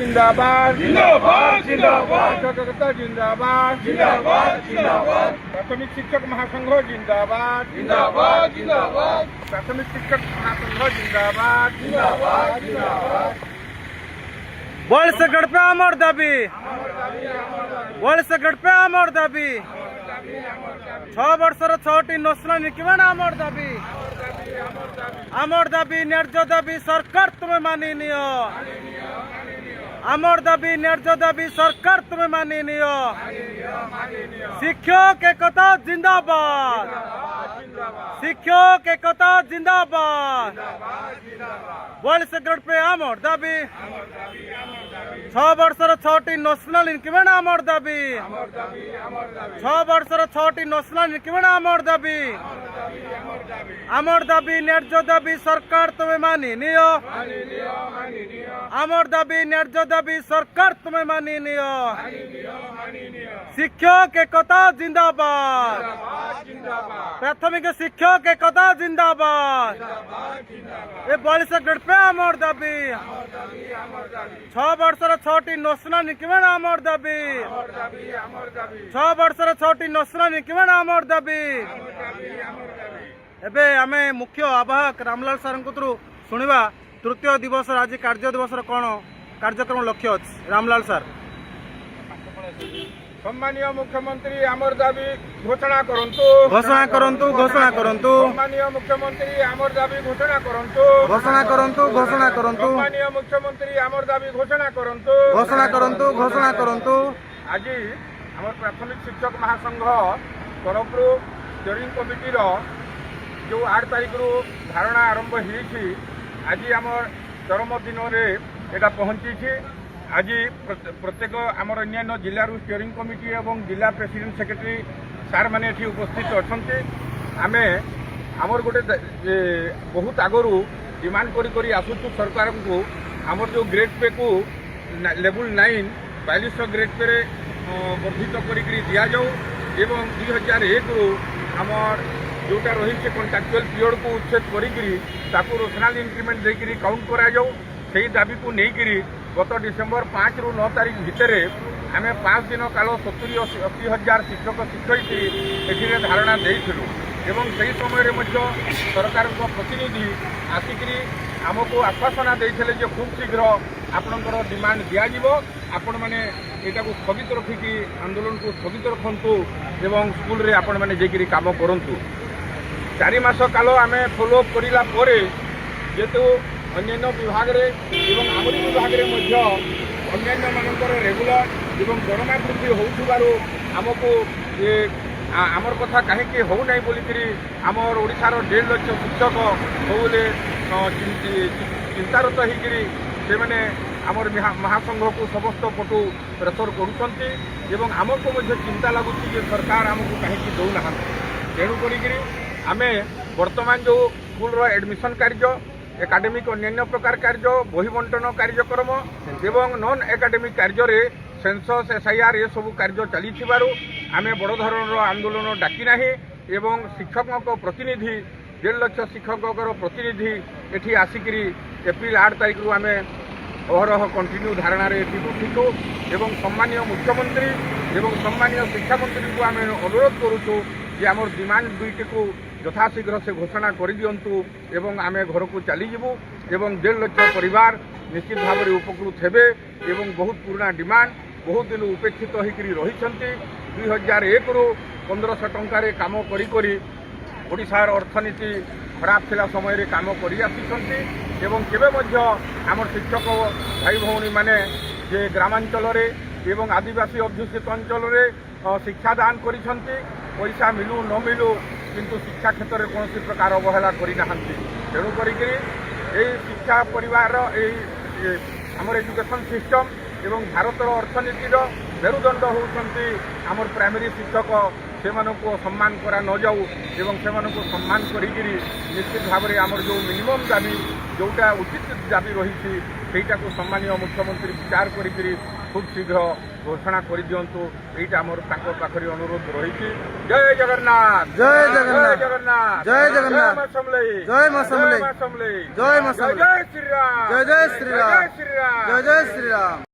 जिंदाबाद जिंदाबाद जिंदाबाद शिक्षकता जिंदाबाद जिंदाबाद जिंदाबाद प्राथमिक शिक्षक महासंघ जिंदाबाद जिंदाबाद जिंदाबाद प्राथमिक शिक्षक महासंघ जिंदाबाद जिंदाबाद जिंदाबाद वळसे गडपे आमर दाबी वळसे गडपे आमर दाबी 6 ବର୍ଷର 6ଟି ନ୍ୟାସନାଲ ନିକିମେଣ୍ଟ आमर दाबी न्याय्य दाबी सरकार तुम्हें मानि नियो आमर दाबी न्याय्य दाबी सरकार तुम्हें मानि नियो शिक्षक एकता जिंदाबाद शिक्षक एकता जिंदाबाद वळसे गडपे आमर दाबी 6 ବର୍ଷର 6ଟି ନ୍ୟାସନାଲ ଇନକ୍ରିମେଣ୍ଟ आमर दाबी 6 ବର୍ଷର 6ଟି ନ୍ୟାସନାଲ ଇନକ୍ରିମେଣ୍ଟ आमर दाबी न्याय्य दाबी सरकार तुम्हें मानि नियो आमर दाबी न्याय्य दाबी सरकार तुम्हें मानि नियो शिक्षक एकता जिंदाबाद प्राथमिक शिक्षक एकता जिंदाबाद ए वळसे गडपे आमर दाबी 6 ବର୍ଷର 6ଟି ନ୍ୟାସନାଲ ଇନକ୍ରିମେଣ୍ଟ आमर दाबी 6 ବର୍ଷର 6ଟି ନ୍ୟାସନାଲ ଇନକ୍ରିମେଣ୍ଟ आमर दाबी एबे आमे मुख्य आवाहक रामलाल सार शुणा तृतीय दिवस आज कार्य दिवस कौन कार्यक्रम लक्ष्य अच्छे रामलाल सार सम्मानीय मुख्यमंत्री आमर दाबी घोषणा करंतु घोषणा करंतु घोषणा करंतु सम्मानीय मुख्यमंत्री आमर दाबी घोषणा करंतु घोषणा करंतु घोषणा करंतु सम्मानीय मुख्यमंत्री आमर दाबी घोषणा करंतु घोषणा करंतु घोषणा करंतु आज आमर प्राथमिक शिक्षक महासंघ तरफ स्टीयरिंग कमिटी जो 8 तारीख रु धारणा आरंभ होती आज आमर चरम दिन में यहाँ पहुंची आज प्रत्येक आमर अन्य जिला स्टीयरिंग कमिटी एवं जिला प्रेसिडेंट सेक्रेटरी सार मैंने ये उपस्थित अच्छा आम आमर गोटे बहुत आगु डिमांड करी आसुचु सरकार को आमर जो ग्रेड पे को लेवल 9 4200 ग्रेड पे वर्धित करी दिया जाऊ एवं 2001 रु आमर जोटा रही कंट्राक्चुअल पीरियड को उच्छेद करी रोशनाल इंक्रीमेंट देकर काउंट करा जाऊ से दाबी को लेकर गत डिसेम्बर 5 रु 9 तारीख भितर आम 5 दिन काल 70-80 हजार शिक्षक शिक्षयित्री ये धारणा देलु एवं से समय सरकार प्रतिनिधि आसिक आमको आश्वासना देते खूब शीघ्र आपणकर डिमांड दिज्व आपण मैंने यहाँ को स्थगित रखिकी आंदोलन को स्थगित रखु एवं स्कूल रे आपण मैंने जाकि काम करूँ 4 मास काल आम फॉलोअप करला जेहेतु अन्य विभाग एवं आमरी विभाग अन्य मानकर रेगुलर एवं दरमा वृद्धि होमको आमर कथा कहीं होना बोलिकी आमर ओडिशार 1.5 लाख शिक्षक सबले चिंतारत होकर से मैंने आमर महासंघ को समस्त पटु प्रेसर करुँच आमको चिंता लगुच सरकार आमको कहीं दौना तेणुक आमे वर्तमान जो स्कूल एडमिशन कार्य एकाडेमिक अन्य प्रकार कार्य बही बंटन कार्यक्रम एवं नॉन एकाडेमिक कार्य सेंसस SIR ये सब कार्य चली आम बड़ धरण आंदोलन डाकिना एवं शिक्षकों प्रतिनिधि 1.5 लाख शिक्षकों प्रतिनिधि ये आसिक एप्रिल 8 तारीख रु आम अहरह कंटिन्यू धारणा उठिचु एवं सम्मानीय मुख्यमंत्री एवं सम्मानीय शिक्षा मंत्री को आम अनुरोध करुचु जे आमर डिमांड दुईटी को यथाशीघ्र से घोषणा कर दिंतु एवं आम घर को चलीजु एवं 1.5 लाख परिवार निश्चित भाव में उपकृत हेबे एवं बहुत पुराना डिमांड बहुत दिन उपेक्षित होकर रही 2001 रु 1500 टंकार काम करी ओडिशार अर्थनीति खराब थिला समय रे काम करी आसिछंती एवं केबे मध्य आमर शिक्षक भाई भौणी माने जे ग्रामांचल रे एवं आदिवासी अध्युषित अंचल रे शिक्षादान करिछंती पैसा मिलू न मिलू किंतु शिक्षा क्षेत्र में कौन प्रकार अवहेला करना तेणु करी शिक्षा परिवार आमर एजुकेशन सिस्टम एवं भारतर अर्थनीतिर मेरुदंड होती आमर प्राइमरी शिक्षक से सम्मान करा न जाऊ एवं से सम्मान करी निश्चित भाव में आमर जो मिनिमम दाबी जोटा उचित दाबी रही सेटा को सम्मानीय मुख्यमंत्री विचार करी खूब शीघ्र घोषणा कर दिंतु यहीटा आमर पाखरी अनुरोध रही जय जगन्नाथ जय जगन्नाथ जय जगन्नाथ जय जगन्नाथ जय समलई जय मां समलई जय जय मां समलई जय श्री राम जय जय श्री राम जय श्री राम जय जय श्री राम।